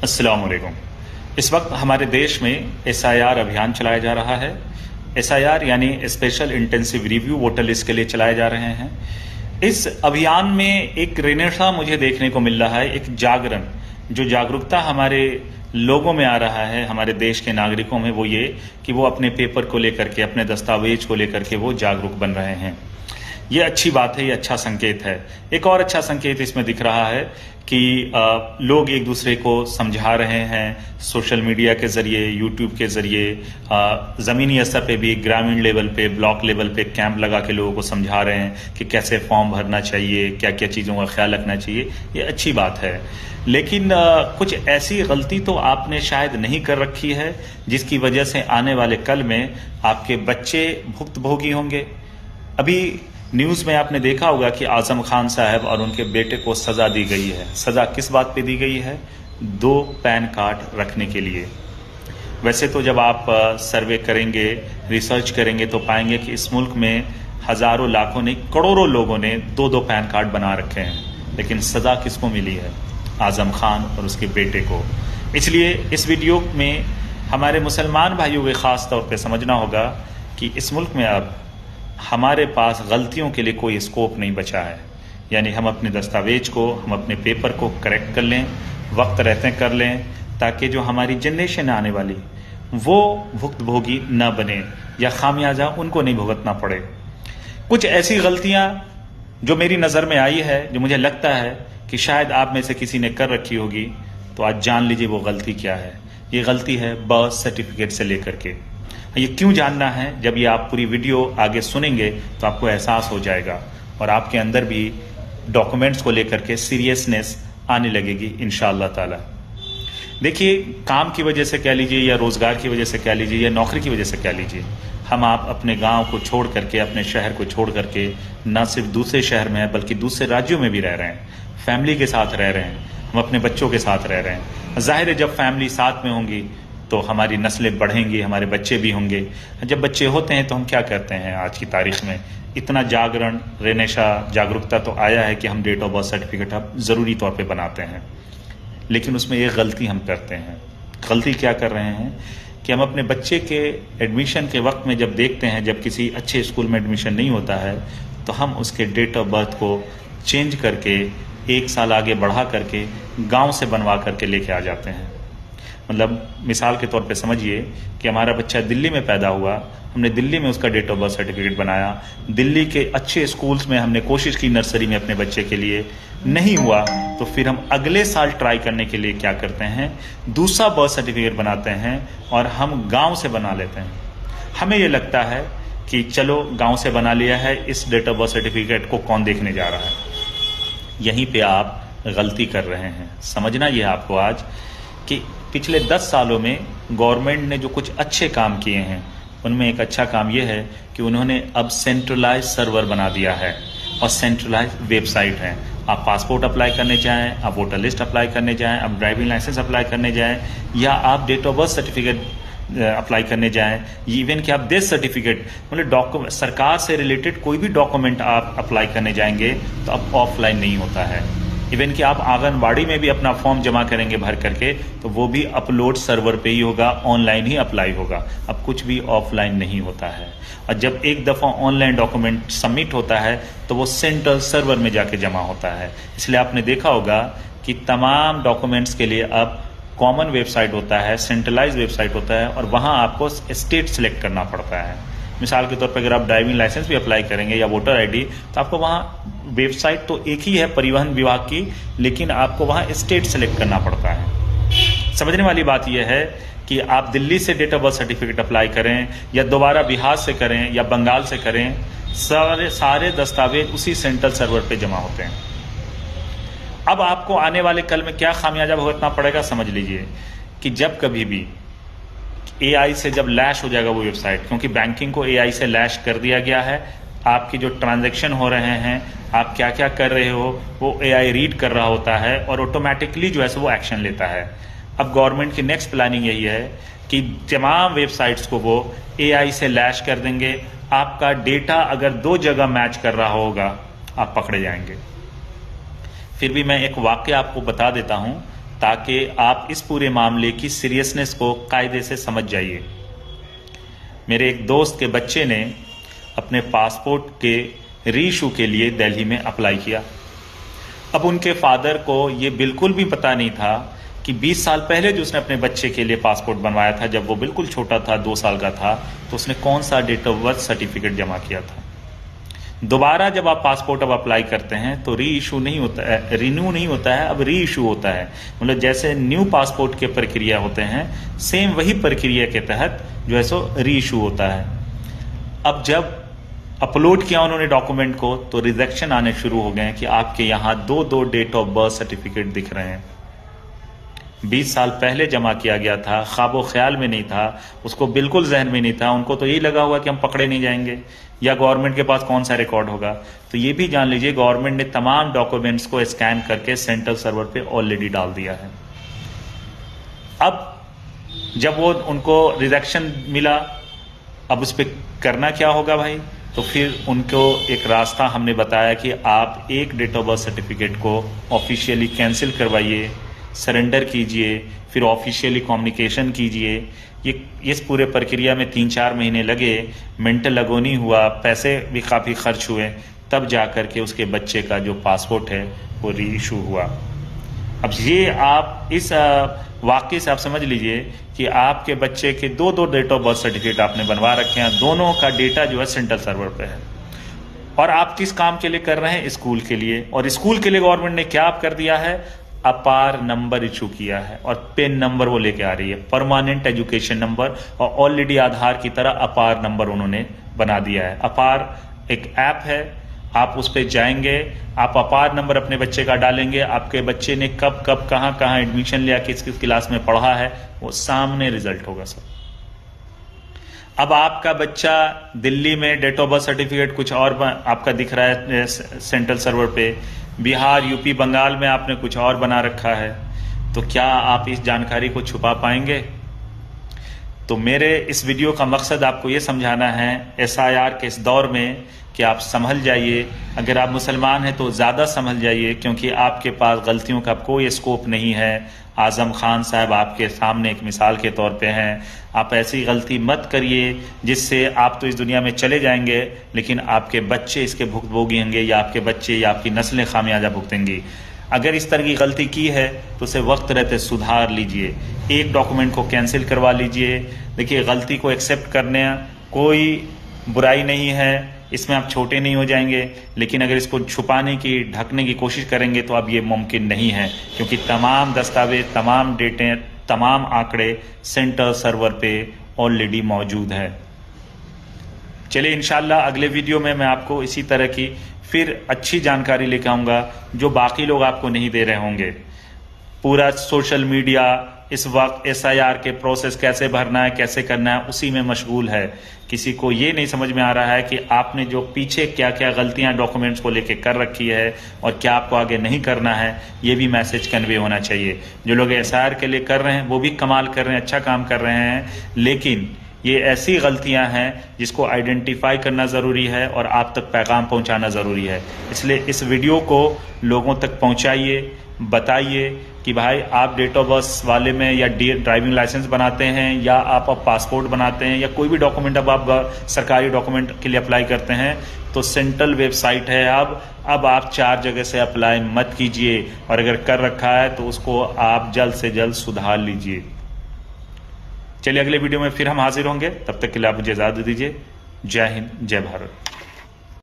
अस्सलाम वालेकुम। इस वक्त हमारे देश में SIR अभियान चलाया जा रहा है। SIR यानी special intensive review voter list के लिए चलाए जा रहे हैं। इस अभियान में एक रेनेसा मुझे देखने को मिल रहा है, एक जागरण, जो जागरूकता हमारे लोगों में आ रहा है, हमारे देश के नागरिकों में, वो ये कि वो अपने पेपर को लेकर के, अपने दस्तावेज को लेकर के वो जागरूक बन रहे हैं। ये अच्छी बात है, ये अच्छा संकेत है। एक और अच्छा संकेत इसमें दिख रहा है कि लोग एक दूसरे को समझा रहे हैं सोशल मीडिया के जरिए, यूट्यूब के जरिए, ज़मीनी स्तर पे भी, ग्रामीण लेवल पे, ब्लॉक लेवल पे कैंप लगा के लोगों को समझा रहे हैं कि कैसे फॉर्म भरना चाहिए, क्या क्या चीज़ों का ख्याल रखना चाहिए। ये अच्छी बात है, लेकिन कुछ ऐसी गलती तो आपने शायद नहीं कर रखी है जिसकी वजह से आने वाले कल में आपके बच्चे भुक्तभोगी होंगे। अभी न्यूज में आपने देखा होगा कि आजम खान साहब और उनके बेटे को सजा दी गई है। सजा किस बात पे दी गई है? 2 पैन कार्ड रखने के लिए। वैसे तो जब आप सर्वे करेंगे, रिसर्च करेंगे, तो पाएंगे कि इस मुल्क में हजारों, लाखों नहीं, करोड़ों लोगों ने 2-2 पैन कार्ड बना रखे हैं, लेकिन सजा किसको मिली है? आजम खान और उसके बेटे को। इसलिए इस वीडियो में हमारे मुसलमान भाइयों को खास तौर पर समझना होगा कि इस मुल्क में अब हमारे पास गलतियों के लिए कोई स्कोप नहीं बचा है। यानी हम अपने दस्तावेज को, हम अपने पेपर को करेक्ट कर लें, वक्त रहते कर लें, ताकि जो हमारी जनरेशन आने वाली वो भुक्तभोगी न बने या खामियाजा उनको नहीं भुगतना पड़े। कुछ ऐसी गलतियां जो मेरी नज़र में आई है, जो मुझे लगता है कि शायद आप में से किसी ने कर रखी होगी, तो आज जान लीजिए वो गलती क्या है। ये गलती है बर्थ सर्टिफिकेट से लेकर के। ये क्यों जानना है? जब ये आप पूरी वीडियो आगे सुनेंगे तो आपको एहसास हो जाएगा और आपके अंदर भी डॉक्यूमेंट्स को लेकर के सीरियसनेस आने लगेगी इंशाअल्लाह ताला। देखिए, काम की वजह से कह लीजिए या रोजगार की वजह से कह लीजिए या नौकरी की वजह से कह लीजिए, हम आप अपने गांव को छोड़ करके, अपने शहर को छोड़ करके न सिर्फ दूसरे शहर में है बल्कि दूसरे राज्यों में भी रह रहे हैं, फैमिली के साथ रह रहे हैं, हम अपने बच्चों के साथ रह रहे हैं। जाहिर है जब फैमिली साथ में होंगी तो हमारी नस्लें बढ़ेंगी, हमारे बच्चे भी होंगे। जब बच्चे होते हैं तो हम क्या करते हैं? आज की तारीख में इतना जागरण, रेनेशा, जागरूकता तो आया है कि हम डेट ऑफ बर्थ सर्टिफिकेट अब ज़रूरी तौर पे बनाते हैं, लेकिन उसमें एक गलती हम करते हैं। गलती क्या कर रहे हैं कि हम अपने बच्चे के एडमिशन के वक्त में जब देखते हैं, जब किसी अच्छे स्कूल में एडमिशन नहीं होता है, तो हम उसके डेट ऑफ बर्थ को चेंज करके 1 साल आगे बढ़ा करके गाँव से बनवा करके लेके आ जाते हैं। मतलब मिसाल के तौर पे समझिए कि हमारा बच्चा दिल्ली में पैदा हुआ, हमने दिल्ली में उसका डेट ऑफ बर्थ सर्टिफिकेट बनाया, दिल्ली के अच्छे स्कूल्स में हमने कोशिश की नर्सरी में अपने बच्चे के लिए, नहीं हुआ, तो फिर हम अगले साल ट्राई करने के लिए क्या करते हैं? दूसरा बर्थ सर्टिफिकेट बनाते हैं और हम गांव से बना लेते हैं। हमें ये लगता है कि चलो गांव से बना लिया है, इस डेट ऑफ बर्थ सर्टिफिकेट को कौन देखने जा रहा है। यहीं पे आप गलती कर रहे हैं। समझना ये आपको आज कि पिछले 10 सालों में गवर्नमेंट ने जो कुछ अच्छे काम किए हैं, उनमें एक अच्छा काम यह है कि उन्होंने अब सेंट्रलाइज सर्वर बना दिया है और सेंट्रलाइज वेबसाइट है। आप पासपोर्ट अप्लाई करने जाएं, आप वोटर लिस्ट अप्लाई करने जाएं, आप ड्राइविंग लाइसेंस अप्लाई करने जाएं, या आप date of birth certificate apply करने जाएं, इवन कि आप डेथ सर्टिफिकेट, मतलब डॉक्यूमेंट, सरकार से रिलेटेड कोई भी डॉक्यूमेंट आप अप्लाई करने जाएंगे तो अब ऑफलाइन नहीं होता है। इवन कि आप आंगनबाड़ी में भी अपना फॉर्म जमा करेंगे भर करके, तो वो भी अपलोड सर्वर पे ही होगा, ऑनलाइन ही अप्लाई होगा। अब कुछ भी ऑफलाइन नहीं होता है। और जब एक दफ़ा ऑनलाइन डॉक्यूमेंट सबमिट होता है तो वो सेंट्रल सर्वर में जाके जमा होता है। इसलिए आपने देखा होगा कि तमाम डॉक्यूमेंट्स के लिए अब कॉमन वेबसाइट होता है, सेंट्रलाइज वेबसाइट होता है, और वहाँ आपको स्टेट सेलेक्ट करना पड़ता है। मिसाल के तौर पर अगर आप ड्राइविंग लाइसेंस भी अप्लाई करेंगे या वोटर आईडी, तो आपको वहाँ वेबसाइट तो एक ही है परिवहन विभाग की, लेकिन आपको वहाँ स्टेट सेलेक्ट करना पड़ता है। समझने वाली बात यह है कि आप दिल्ली से date of birth certificate apply करें या दोबारा बिहार से करें या बंगाल से करें, सारे दस्तावेज उसी सेंट्रल सर्वर पे जमा होते हैं। अब आपको आने वाले कल में क्या खामियाजा भुगतना पड़ेगा, समझ लीजिए कि जब कभी भी AI से जब लैश हो जाएगा वो वेबसाइट, क्योंकि बैंकिंग को AI से लैश कर दिया गया है, आपकी जो ट्रांजैक्शन हो रहे हैं, आप क्या क्या कर रहे हो, वो AI रीड कर रहा होता है और ऑटोमेटिकली जो है वो एक्शन लेता है। अब गवर्नमेंट की नेक्स्ट प्लानिंग यही है कि तमाम वेबसाइट्स को वो AI से लैश कर देंगे। आपका डेटा अगर 2 जगह मैच कर रहा होगा, आप पकड़े जाएंगे। फिर भी मैं एक वाक्य आपको बता देता हूं ताकि आप इस पूरे मामले की सीरियसनेस को कायदे से समझ जाइए। मेरे एक दोस्त के बच्चे ने अपने पासपोर्ट के रीइशू के लिए दिल्ली में अप्लाई किया। अब उनके फादर को ये बिल्कुल भी पता नहीं था कि 20 साल पहले जो उसने अपने बच्चे के लिए पासपोर्ट बनवाया था, जब वो बिल्कुल छोटा था, 2 साल का था, तो उसने कौन सा डेट ऑफ बर्थ सर्टिफिकेट जमा किया था। दोबारा जब आप पासपोर्ट अब अप्लाई करते हैं तो री इशू नहीं होता है, रिन्यू नहीं होता है, अब री इशू होता है। मतलब जैसे न्यू पासपोर्ट के प्रक्रिया होते हैं, सेम वही प्रक्रिया के तहत जो है सो री इशू होता है। अब जब अपलोड किया उन्होंने डॉक्यूमेंट को, तो रिजेक्शन आने शुरू हो गए कि आपके यहां 2 डेट ऑफ बर्थ सर्टिफिकेट दिख रहे हैं। 20 साल पहले जमा किया गया था, ख्वाबो ख्याल में नहीं था, उसको बिल्कुल जहन में नहीं था। उनको तो यही लगा हुआ कि हम पकड़े नहीं जाएंगे या गवर्नमेंट के पास कौन सा रिकॉर्ड होगा। तो ये भी जान लीजिए, गवर्नमेंट ने तमाम डॉक्यूमेंट्स को स्कैन करके सेंट्रल सर्वर पे ऑलरेडी डाल दिया है। अब जब वो उनको रिजेक्शन मिला, अब उस पर करना क्या होगा भाई? तो फिर उनको एक रास्ता हमने बताया कि आप एक डेट ऑफ बर्थ सर्टिफिकेट को ऑफिशियली कैंसिल करवाइए, सरेंडर कीजिए, फिर ऑफिशियली कम्युनिकेशन कीजिए। ये इस पूरे प्रक्रिया में 3-4 महीने लगे, मेंटल लगोनी हुआ, पैसे भी काफ़ी खर्च हुए, तब जा कर के उसके बच्चे का जो पासपोर्ट है वो री इशू हुआ। अब ये आप इस वाकये से आप समझ लीजिए कि आपके बच्चे के 2 डेट ऑफ बर्थ सर्टिफिकेट आपने बनवा रखे हैं, दोनों का डेटा जो है सेंट्रल सर्वर पे है। और आप किस काम के लिए कर रहे हैं? स्कूल के लिए। और स्कूल के लिए गवर्नमेंट ने क्या कर दिया है? अपार नंबर इशू किया है और पेन नंबर वो लेके आ रही है, परमानेंट एजुकेशन नंबर। और ऑलरेडी आधार की तरह अपार नंबर उन्होंने बना दिया है। अपार एक ऐप है, आप उस पर जाएंगे, आप अपार नंबर अपने बच्चे का डालेंगे, आपके बच्चे ने कब कब कहाँ कहाँ एडमिशन लिया, किस किस क्लास में पढ़ा है, वो सामने रिजल्ट होगा सब। अब आपका बच्चा दिल्ली में डेट ऑफ बर्थ सर्टिफिकेट कुछ और आपका दिख रहा है सेंट्रल सर्वर पे, बिहार, यूपी, बंगाल में आपने कुछ और बना रखा है, तो क्या आप इस जानकारी को छुपा पाएंगे? तो मेरे इस वीडियो का मकसद आपको ये समझाना है SIR के इस दौर में कि आप संभल जाइए। अगर आप मुसलमान हैं तो ज़्यादा संभल जाइए, क्योंकि आपके पास गलतियों का कोई स्कोप नहीं है। आज़म खान साहब आपके सामने एक मिसाल के तौर पे हैं। आप ऐसी गलती मत करिए जिससे आप तो इस दुनिया में चले जाएंगे, लेकिन आपके बच्चे इसके भुगतभोगी होंगे, या आपके बच्चे या आपकी नस्लें खामियाजा भुगतेंगी। अगर इस तरह की गलती की है तो उसे वक्त रहते सुधार लीजिए, एक डॉक्यूमेंट को कैंसिल करवा लीजिए। देखिए, गलती को एक्सेप्ट करने कोई बुराई नहीं है, इसमें आप छोटे नहीं हो जाएंगे, लेकिन अगर इसको छुपाने की, ढकने की कोशिश करेंगे तो अब ये मुमकिन नहीं है, क्योंकि तमाम दस्तावेज, तमाम डेटे, तमाम आंकड़े सेंट्रल सर्वर पे ऑलरेडी मौजूद है। चलिए, इंशाल्लाह अगले वीडियो में मैं आपको इसी तरह की फिर अच्छी जानकारी लेकर आऊंगा जो बाकी लोग आपको नहीं दे रहे होंगे। पूरा सोशल मीडिया इस वक्त SIR के प्रोसेस कैसे भरना है, कैसे करना है, उसी में मशगूल है। किसी को ये नहीं समझ में आ रहा है कि आपने जो पीछे क्या क्या गलतियां डॉक्यूमेंट्स को लेके कर रखी है और क्या आपको आगे नहीं करना है, ये भी मैसेज कन्वे होना चाहिए। जो लोग SIR के लिए कर रहे हैं वो भी कमाल कर रहे हैं, अच्छा काम कर रहे हैं, लेकिन ये ऐसी गलतियां हैं जिसको आइडेंटिफाई करना ज़रूरी है और आप तक पैगाम पहुंचाना ज़रूरी है। इसलिए इस वीडियो को लोगों तक पहुंचाइए, बताइए कि भाई आप डेट ऑफ बर्थ वाले में या ड्राइविंग लाइसेंस बनाते हैं, या आप पासपोर्ट बनाते हैं, या कोई भी डॉक्यूमेंट अब आप सरकारी डॉक्यूमेंट के लिए अप्लाई करते हैं, तो सेंट्रल वेबसाइट है अब आप 4 जगह से अप्लाई मत कीजिए, और अगर कर रखा है तो उसको आप जल्द से जल्द सुधार लीजिए। चलिए, अगले वीडियो में फिर हम हाजिर होंगे, तब तक के लिए आप मुझे इजाजत दीजिए। जय हिंद, जय भारत।